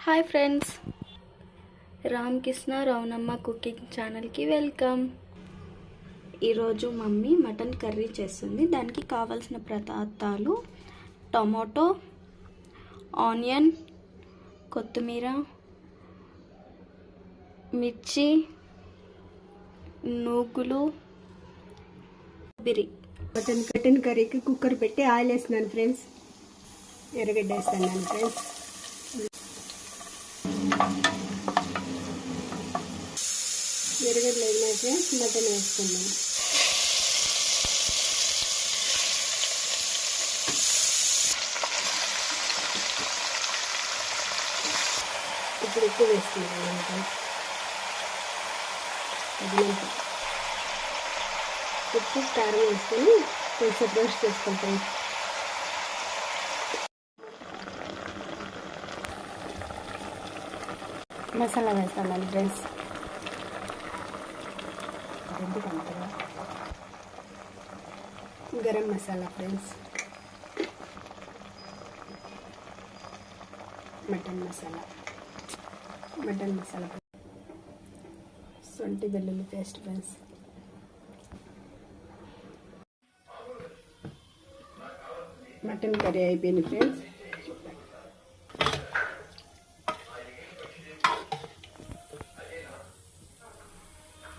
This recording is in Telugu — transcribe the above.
Hi friends, Ramakrishna Ravanamma cooking ఛానల్కి వెల్కమ్. ఈరోజు మమ్మీ మటన్ కర్రీ చేస్తుంది. దానికి కావాల్సిన పదార్థాలు టమాటో, ఆనియన్, కొత్తిమీర, మిర్చి, నూగులు, కొబ్బరి. మటన్ కర్రీకి కుక్కర్ పెట్టి ఆయిల్ వేస్తున్నాను ఫ్రెండ్స్. ఎర్రగడ్డ వేస్తున్నాను ఫ్రెండ్స్. ఎర్రగడ్డ వేగినాక మటన్ వేసుకున్నాను. ఇప్పుడు ఉప్పు వేసుకున్నాను ఫ్రెండ్స్. ఉప్పు కారం వేసుకొని కొంచెం రోస్ట్ చేసుకుంటాం. మసాలా వేస్తాను friends. Garam masala friends, mutton masala, సొంటి వెల్లుల్లి పేస్ట్ ఫ్రెండ్స్. మటన్ కర్రీ అయిపోయింది ఫ్రెండ్స్.